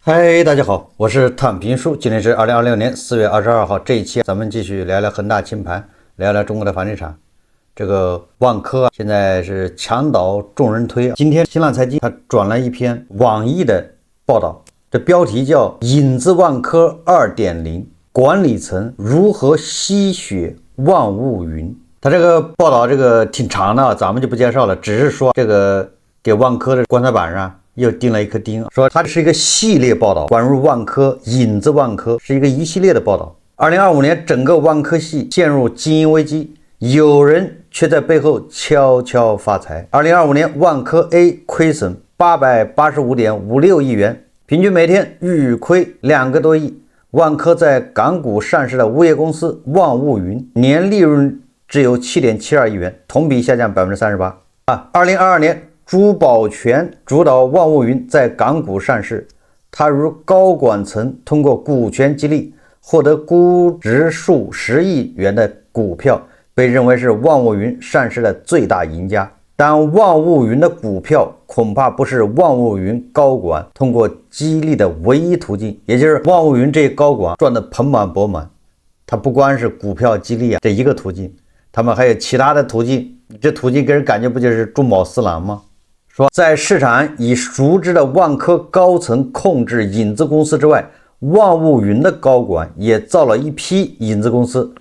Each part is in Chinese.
嗨，大家好，我是躺平叔，今天是2026年4月22号，这一期咱们继续聊聊恒大清盘，聊聊中国的房地产。这个万科现在是墙倒众人推，今天新浪财经它转了一篇网易的报道，这标题叫影子万科 2.0 管理层如何吸血万物云。它这个报道挺长的，咱们就不介绍了，只是说这个给万科的棺材板上又钉了一颗钉，说它是一个系列报道，关于万科、影子万科是一系列的报道。2025年整个万科系陷入经营危机，有人却在背后悄悄发财。2025年万科 A 亏损885.56亿元，平均每天日亏2个多亿。万科在港股上市的物业公司万物云年利润只有7.72亿元，同比下降38%。2022年朱宝全主导万物云在港股上市，他如高管层通过股权激励获得估值数10亿元的股票，被认为是万物云上市的最大赢家。但万物云的股票恐怕不是万物云高管通过激励的唯一途径，也就是万物云这些高管赚得盆满钵满，他不光是股票激励这一个途径，他们还有其他的途径，这途径给人感觉不就是中饱私囊吗？说在市场已熟知的万科高层控制影子公司之外，万物云的高管也造了一批影子公司，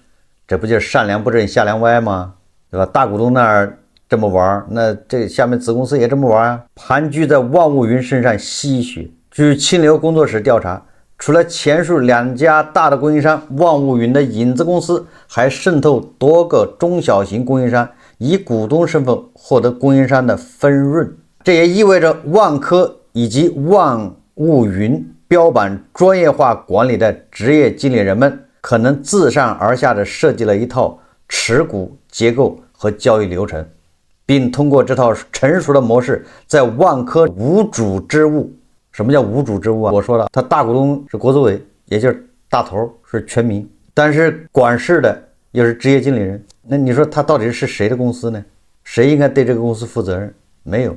这不就是上梁不正下梁歪吗？对吧？大股东那儿这么玩，那这下面子公司也这么玩啊，盘踞在万物云身上吸血。据清流工作室调查，除了前述2家大的供应商，万物云的影子公司还渗透多个中小型供应商，以股东身份获得供应商的分润。这也意味着万科以及万物云标榜专业化管理的职业经理人们，可能自上而下的设计了一套持股结构和交易流程，并通过这套成熟的模式，在万科无主之物。什么叫无主之物啊？我说了，他大股东是国资委，也就是大头是全民，但是管事的又是职业经理人。那你说他到底是谁的公司呢？谁应该对这个公司负责任？没有。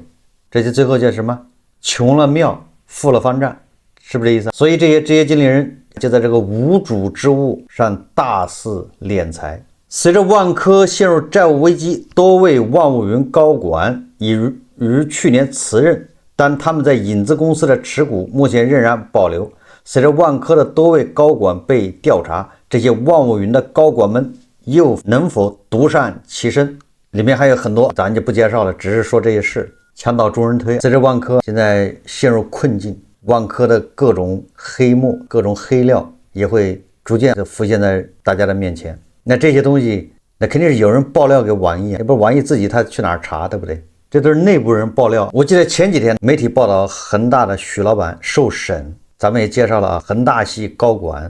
这就最后叫什么？穷了庙，富了方丈，是不是这意思？所以这些职业经理人就在这个无主之物上大肆敛财。随着万科陷入债务危机，多位万物云高管已于去年辞任，但他们在影子公司的持股目前仍然保留。随着万科的多位高管被调查，这些万物云的高管们又能否独善其身？里面还有很多咱就不介绍了，只是说这些事。墙倒众人推，随着万科现在陷入困境，万科的各种黑幕、各种黑料也会逐渐的浮现在大家的面前。那这些东西，那肯定是有人爆料给网易，也不是网易自己他去哪儿查，对不对？这都是内部人爆料。我记得前几天媒体报道恒大的许老板受审，咱们也介绍了啊，恒大系高管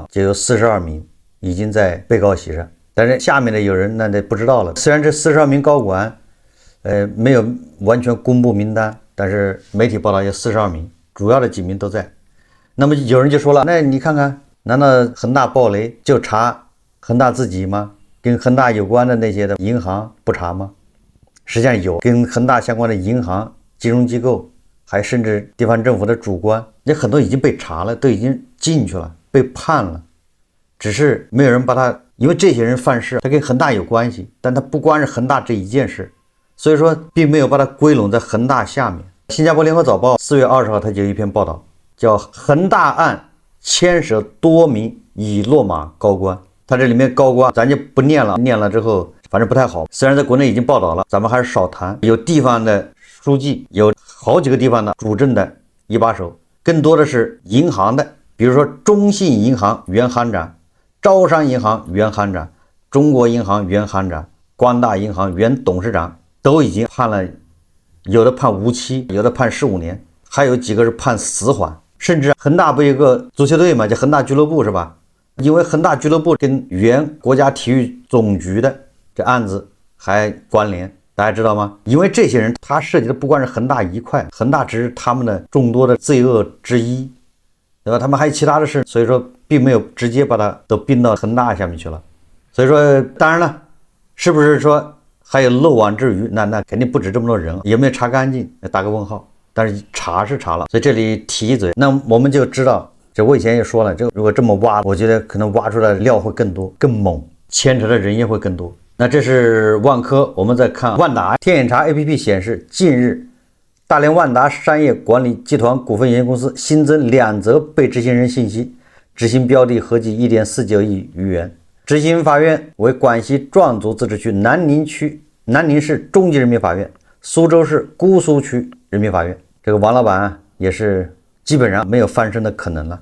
就有42名已经在被告席上，但是下面的有人那不知道了。虽然这42名高管没有完全公布名单，但是媒体报道有42名，主要的几名都在。那么有人就说了，那你看看，难道恒大暴雷就查恒大自己吗？跟恒大有关的那些的银行不查吗？实际上有，跟恒大相关的银行、金融机构，还甚至地方政府的主官，也很多已经被查了，都已经进去了，被判了，只是没有人把他，因为这些人犯事，他跟恒大有关系，但他不光是恒大这一件事。所以说并没有把它归拢在恒大下面。新加坡联合早报4月20号它就有一篇报道，叫恒大案牵涉多名已落马高官。它这里面高官咱就不念了，念了之后反正不太好。虽然在国内已经报道了，咱们还是少谈。有地方的书记，有好几个地方的主政的一把手，更多的是银行的，比如说中信银行原行长、招商银行原行长、中国银行原行长、光大银行原董事长，都已经判了，有的判无期，有的判15年，还有几个是判死缓。甚至恒大不有个足球队嘛，叫恒大俱乐部是吧？因为恒大俱乐部跟原国家体育总局的这案子还关联，大家知道吗？因为这些人他涉及的不光是恒大一块，恒大只是他们的众多的罪恶之一，对吧？他们还有其他的事，所以说并没有直接把它都并到恒大下面去了。所以说当然了，是不是说还有漏网之鱼？那肯定不止这么多人，有没有查干净？打个问号。但是查是查了，所以这里提一嘴，那我们就知道，这我以前也说了，这如果这么挖，我觉得可能挖出来的料会更多、更猛，牵扯的人也会更多。那这是万科，我们再看万达。天眼查 APP 显示，近日大连万达商业管理集团股份有限公司新增2则被执行人信息，执行标的合计1.49亿余元。执行法院为广西壮族自治区南宁市中级人民法院、苏州市姑苏区人民法院。这个王老板也是基本上没有翻身的可能了。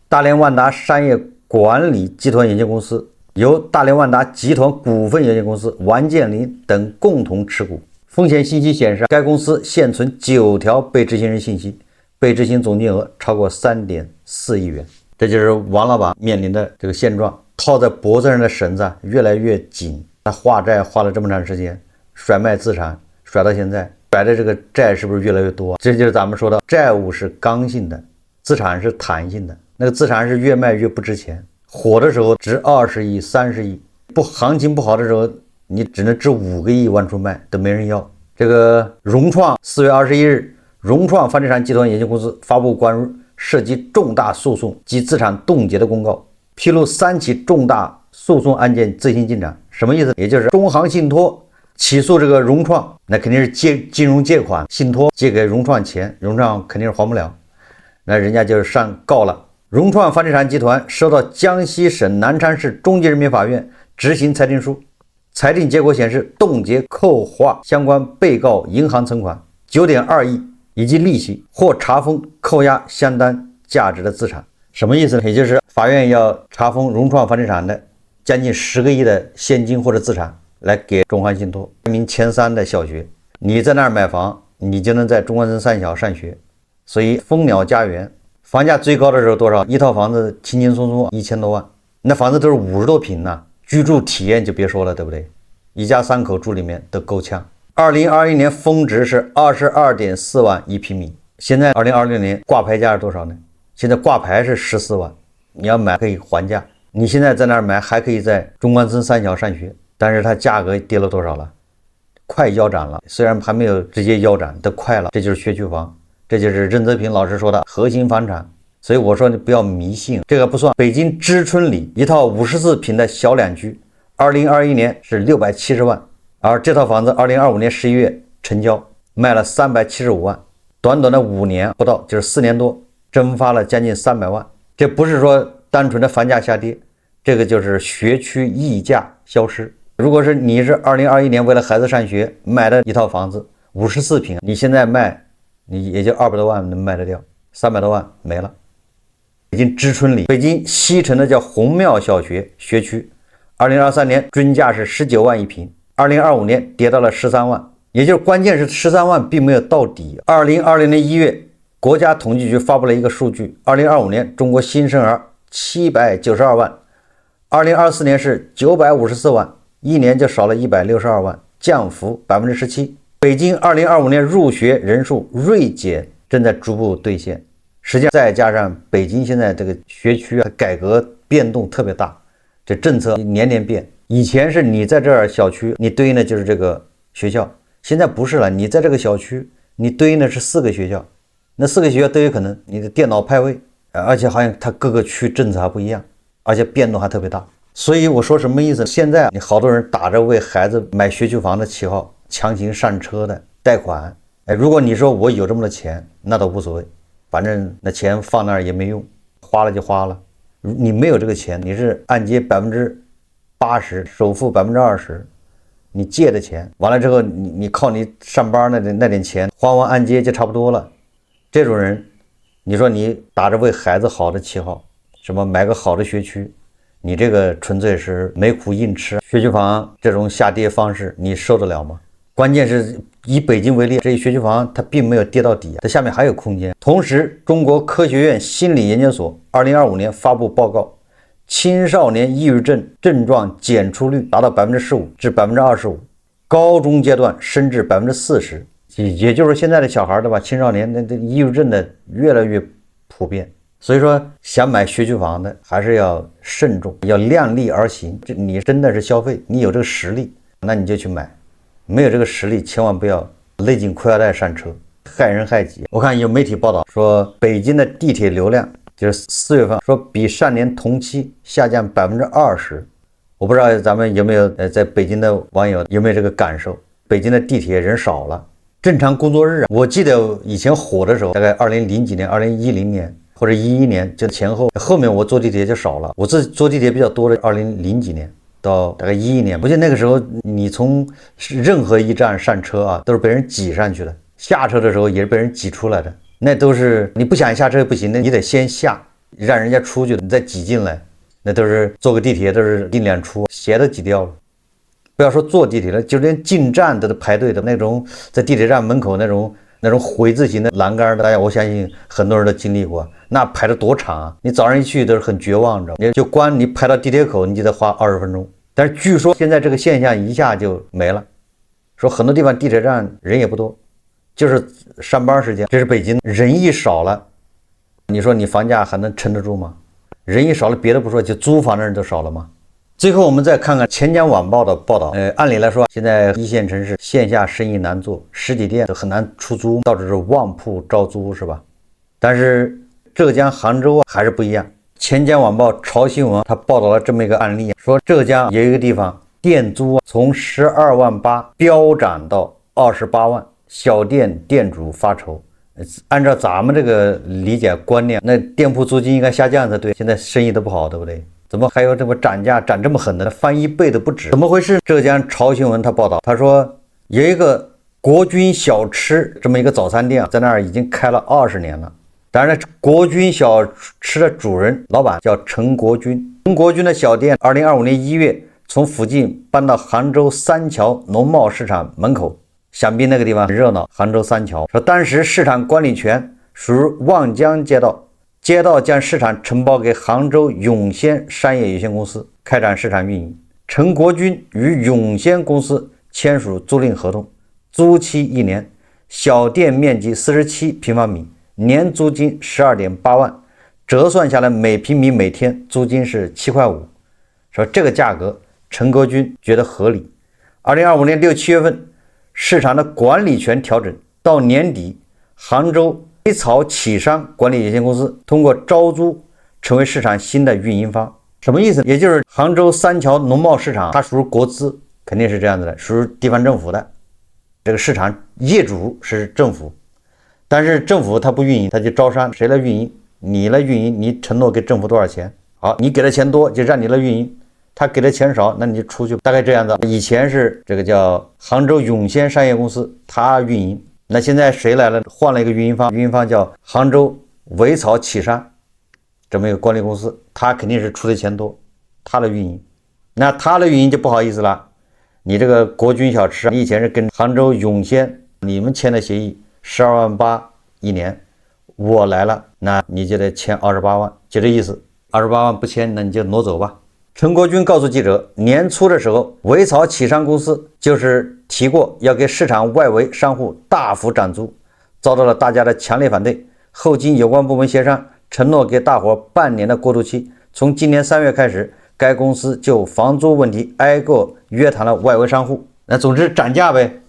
大连万达商业管理集团有限公司由大连万达集团股份有限公司王健林等共同持股。风险信息显示，该公司现存9条被执行人信息，被执行总金额超过3.4亿元。这就是王老板面临的这个现状，套在脖子上的绳子越来越紧。他化债花了这么长时间，甩卖资产甩到现在，甩的这个债是不是越来越多？这就是咱们说的，债务是刚性的，资产是弹性的。那个资产是越卖越不值钱，火的时候值20亿、30亿，行情不好的时候，你只能值5个亿往出卖，都没人要。这个融创4月21日，融创房地产集团有限公司发布关于涉及重大诉讼及资产冻结的公告，披露3起重大诉讼案件最新进展。什么意思？也就是中航信托起诉这个融创，那肯定是金融借款，信托借给融创钱，融创肯定是还不了，那人家就是上告了。融创房地产集团收到江西省南昌市中级人民法院执行裁定书，裁定结果显示，冻结扣划相关被告银行存款9.2亿以及利息，或查封扣押相当价值的资产。什么意思呢？也就是法院要查封融创房地产的将近10个亿的现金或者资产，来给中航信托。排名前3的小学，你在那儿买房，你就能在中关村3小上学。所以蜂鸟家园房价最高的时候多少？一套房子轻轻松松1000多万，那房子都是50多平呢，居住体验就别说了，对不对？一家3口住里面都够呛。2021年峰值是22.4万一平米，现在2026年挂牌价是多少呢？现在挂牌是14万，你要买可以还价。你现在在那儿买还可以在中关村3小上学，但是它价格跌了多少了？快腰斩了，虽然还没有直接腰斩，都快了。这就是学区房，这就是任泽平老师说的核心房产。所以我说你不要迷信，这个不算。北京知春里一套54平的小两居，2021年是670万，而这套房子2025年11月成交，卖了375万，短短的5年不到，就是4年多，蒸发了将近300万。这不是说单纯的房价下跌，这个就是学区溢价消失。如果是你是2021年为了孩子上学买的一套房子54平，你现在卖你也就200多万能卖得掉，300多万没了。北京知春里，北京西城的叫红庙小学学区，2023年均价是19万一平，2025年跌到了13万，也就是关键是13万并没有到底。2020年1月，国家统计局发布了一个数据，2025年中国新生儿792万，2024年是954万，一年就少了162万，降幅17%。北京2025年入学人数锐减正在逐步兑现。实际上再加上北京现在这个学区改革变动特别大，这政策年年变。以前是你在这儿小区你对应的就是这个学校，现在不是了，你在这个小区你对应的是4个学校，那4个学校都有可能你的电脑派位，而且好像它各个区政策还不一样，而且变动还特别大。所以我说什么意思？现在你好多人打着为孩子买学区房的旗号强行上车的贷款，如果你说我有这么多钱那倒无所谓，反正那钱放那儿也没用，花了就花了。你没有这个钱，你是按揭80%，首付20%，你借的钱完了之后，你靠你上班那点钱还完按揭就差不多了。这种人，你说你打着为孩子好的旗号，什么买个好的学区，你这个纯粹是没苦硬吃。学区房这种下跌方式你受得了吗？关键是以北京为例，这一学区房它并没有跌到底，它下面还有空间。同时，中国科学院心理研究所2025年发布报告，青少年抑郁症症状检出率达到15%至25%，高中阶段升至40%，也就是现在的小孩对吧？青少年那抑郁症的越来越普遍。所以说，想买学区房的还是要慎重，要量力而行。这你真的是消费，你有这个实力，那你就去买。没有这个实力，千万不要勒紧裤腰带上车。害人害己。我看有媒体报道说，北京的地铁流量就是4月份说比上年同期下降20%。我不知道咱们有没有在北京的网友有没有这个感受？北京的地铁人少了，正常工作日啊，我记得以前火的时候，大概2000几年、2010年或者11年就前后，后面我坐地铁就少了。我自己坐地铁比较多的2000几年到大概11年，我记得那个时候你从任何一站上车啊，都是被人挤上去的，下车的时候也是被人挤出来的。那都是你不想下车不行，那你得先下，让人家出去，你再挤进来。那都是坐个地铁都是进两出，鞋都挤掉了。不要说坐地铁了，就连进站都得排队的那种，在地铁站门口那种回字形的栏杆，大家我相信很多人都经历过，那排得多长啊！你早上一去都是很绝望，你知道吗？就光你排到地铁口，你就得花20分钟。但是据说现在这个现象一下就没了，说很多地方地铁站人也不多，就是上班时间。这是北京，人一少了，你说你房价还能撑得住吗？人一少了，别的不说，就租房的人都少了吗？最后我们再看看钱江晚报的报道。按理来说，现在一线城市线下生意难做，实体店都很难出租，到处是旺铺招租，是吧？但是浙江杭州还是不一样。钱江晚报潮新闻它报道了这么一个案例，说浙江有一个地方店租从12.8万飙涨到28万，小店店主发愁。按照咱们这个理解观念，那店铺租金应该下降才对，现在生意都不好，对不对？怎么还有这么涨价涨这么狠的，翻1倍都不止？怎么回事？浙江潮新闻他报道，他说有一个国军小吃这么一个早餐店，在那儿已经开了20年了。当然，国军小吃的主人老板叫陈国军。陈国军的小店2025年1月从附近搬到杭州三桥农贸市场门口。想必那个地方很热闹。杭州三桥说，当时市场管理权属于望江街道，街道将市场承包给杭州永先商业有限公司开展市场运营。陈国军与永先公司签署租赁合同，租期1年，小店面积47平方米，年租金12.8万，折算下来每平米每天租金是7块5。说这个价格，陈国军觉得合理。2025年6、7月份。市场的管理权调整到年底，杭州微草启商管理有限公司通过招租成为市场新的运营方。什么意思？也就是杭州三桥农贸市场它属于国资，肯定是这样子的，属于地方政府的。这个市场业主是政府，但是政府它不运营，它就招商，谁来运营？你来运营，你承诺给政府多少钱？好，你给的钱多就让你来运营。他给的钱少，那你就出去，大概这样子。以前是这个叫杭州永先商业公司，他运营。那现在谁来了？换了一个运营方，运营方叫杭州微草启商，这么一个管理公司，他肯定是出的钱多，他的运营。那他的运营就不好意思了，你这个国军小吃，你以前是跟杭州永先你们签的协议，12.8万1年，我来了，那你就得签28万，就这意思。28万不签，那你就挪走吧。陈国军告诉记者，年初的时候，微草启商公司就是提过要给市场外围商户大幅涨租，遭到了大家的强烈反对。后经有关部门协商，承诺给大伙半年的过渡期。从今年3月开始，该公司就房租问题挨个约谈了外围商户。那总之涨价呗，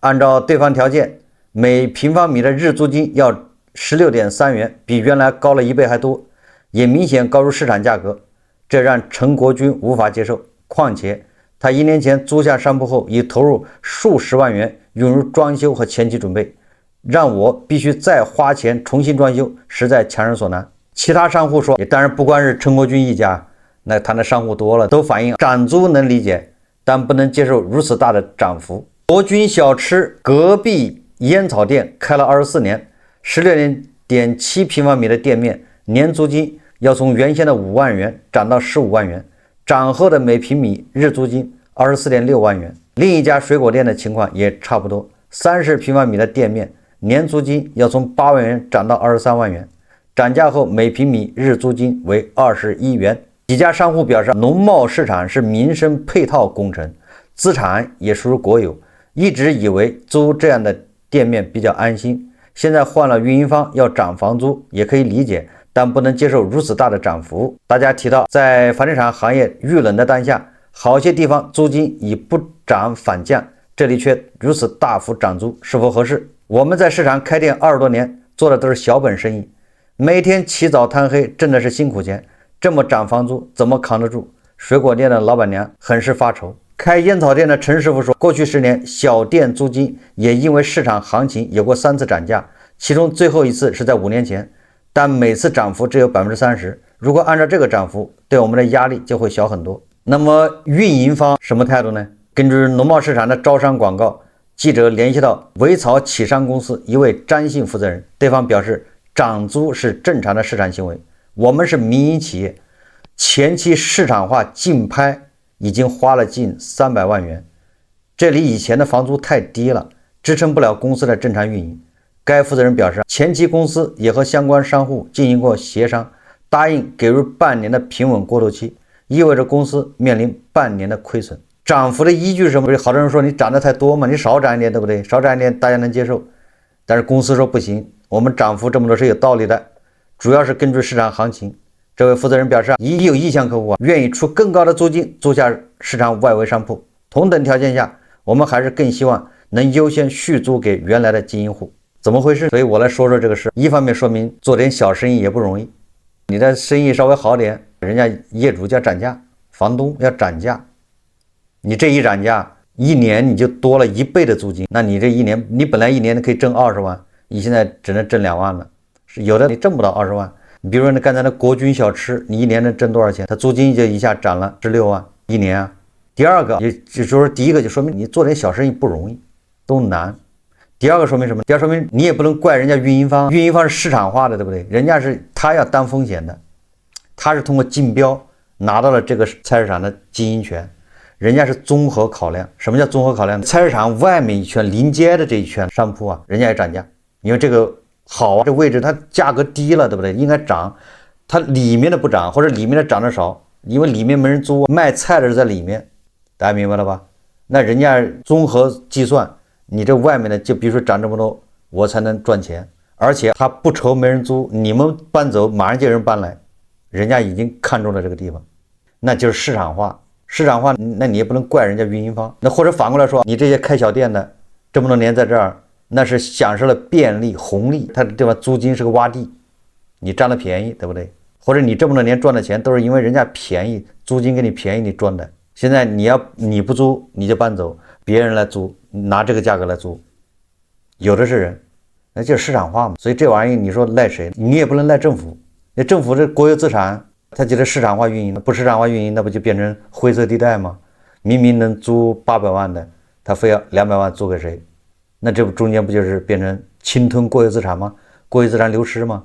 按照对方条件，每平方米的日租金要16.3元，比原来高了1倍还多，也明显高于市场价格。这让陈国军无法接受，况且他1年前租下商铺后已投入数十万元用于装修和前期准备，让我必须再花钱重新装修，实在强人所难。其他商户说，也当然不光是陈国军一家，那他的商户多了，都反映涨租能理解，但不能接受如此大的涨幅。国军小吃隔壁烟草店开了24年，16.7平方米的店面，年租金要从原先的5万元涨到15万元，涨后的每平米日租金24.6万元。另一家水果店的情况也差不多，30平方米的店面，年租金要从8万元涨到23万元，涨价后每平米日租金为21元。几家商户表示，农贸市场是民生配套工程，资产也属于国有，一直以为租这样的店面比较安心，现在换了运营方要涨房租也可以理解，但不能接受如此大的涨幅。大家提到，在房地产行业遇冷的当下，好些地方租金已不涨反降，这里却如此大幅涨租，是否合适？我们在市场开店20多年，做的都是小本生意，每天起早贪黑，挣的是辛苦钱，这么涨房租怎么扛得住？水果店的老板娘很是发愁。开烟草店的陈师傅说，过去10年小店租金也因为市场行情有过3次涨价，其中最后一次是在5年前，但每次涨幅只有30%。如果按照这个涨幅，对我们的压力就会小很多。那么运营方什么态度呢？根据农贸市场的招商广告，记者联系到维草启商公司一位张姓负责人，对方表示，涨租是正常的市场行为，我们是民营企业，前期市场化竞拍已经花了近300万元，这里以前的房租太低了，支撑不了公司的正常运营。该负责人表示，前期公司也和相关商户进行过协商，答应给入半年的平稳过渡期，意味着公司面临半年的亏损。涨幅的依据是什么？好多人说你涨得太多嘛，你少涨一点，对不对？少涨一点大家能接受，但是公司说不行，我们涨幅这么多是有道理的，主要是根据市场行情。这位负责人表示，已有意向客户愿意出更高的租金租下市场外围商铺，同等条件下，我们还是更希望能优先续租给原来的经营户。怎么回事？所以我来说说这个事。一方面说明做点小生意也不容易，你的生意稍微好点，人家业主就要涨价，房东要涨价，你这一涨价，1年你就多了1倍的租金，那你这1年，你本来1年可以挣20万，你现在只能挣2万了，有的你挣不到20万。你比如说你刚才的国军小吃，你1年能挣多少钱？它租金就一下涨了16万1年啊。第二个，也就是说第一个就说明你做点小生意不容易，都难。第二个说明什么？第二说明你也不能怪人家运营方，运营方是市场化的，对不对？人家是他要担风险的，他是通过竞标拿到了这个菜市场的经营权，人家是综合考量。什么叫综合考量？菜市场外面一圈临街的这一圈商铺啊，人家也涨价，因为这个好啊，这位置它价格低了，对不对？应该涨，它里面的不涨，或者里面的涨得少，因为里面没人租，卖菜的是在里面，大家明白了吧？那人家综合计算，你这外面的就比如说涨这么多，我才能赚钱，而且他不愁没人租，你们搬走马上就有人搬来，人家已经看中了这个地方，那就是市场化。市场化，那你也不能怪人家运营方。那或者反过来说，你这些开小店的这么多年在这儿，那是享受了便利红利，他的地方租金是个洼地，你占了便宜，对不对？或者你这么多年赚的钱都是因为人家便宜，租金给你便宜你赚的，现在你不租你就搬走，别人来租，拿这个价格来租，有的是人，那就是市场化嘛。所以这玩意你说赖谁？你也不能赖政府，那政府这国有资产，它就是市场化运营，不市场化运营，那不就变成灰色地带吗？明明能租800万的，他非要200万租给谁？那这不中间不就是变成侵吞国有资产吗？国有资产流失吗？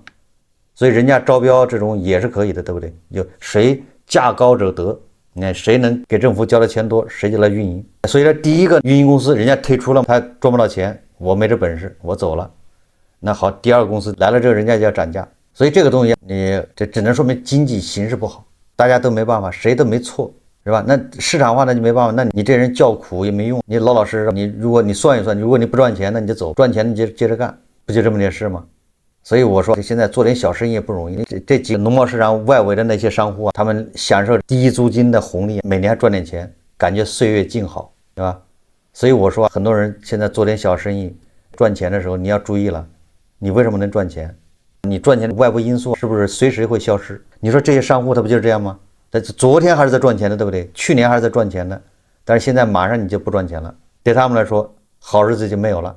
所以人家招标这种也是可以的，对不对？就谁价高者得，你看谁能给政府交的钱多，谁就来运营。所以说第一个运营公司人家退出了，他赚不到钱，我没这本事，我走了。那好，第二个公司来了之后，人家就要涨价。所以这个东西你这只能说明经济形势不好，大家都没办法，谁都没错，是吧？那市场化那就没办法，那你这人叫苦也没用，你老老实实，你如果你算一算，如果你不赚钱，那你就走，赚钱你就接着干，不就这么点事吗？所以我说现在做点小生意也不容易。这几个农贸市场外围的那些商户啊，他们享受低租金的红利，每年还赚点钱，感觉岁月静好，对吧？所以我说很多人现在做点小生意赚钱的时候，你要注意了，你为什么能赚钱？你赚钱的外部因素是不是随时会消失？你说这些商户他不就是这样吗？他昨天还是在赚钱的，对不对？去年还是在赚钱的，但是现在马上你就不赚钱了，对他们来说好日子就没有了，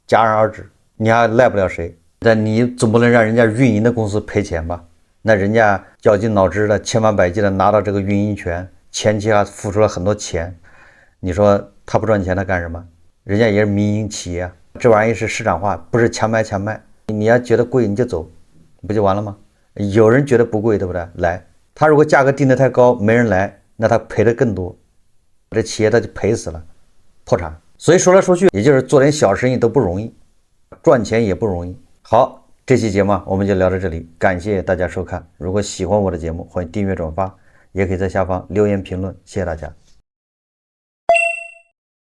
戛然而止，你还赖不了谁。但你总不能让人家运营的公司赔钱吧？那人家绞尽脑汁的千方百计的拿到这个运营权，前期还付出了很多钱，你说他不赚钱他干什么？人家也是民营企业，这玩意是市场化，不是强买强卖。你要觉得贵你就走，不就完了吗？有人觉得不贵，对不对？来，他如果价格定得太高，没人来，那他赔的更多，这企业他就赔死了，破产。所以说来说去，也就是做点小生意都不容易，赚钱也不容易。好，这期节目我们就聊到这里，感谢大家收看。如果喜欢我的节目，欢迎订阅转发，也可以在下方留言评论，谢谢大家。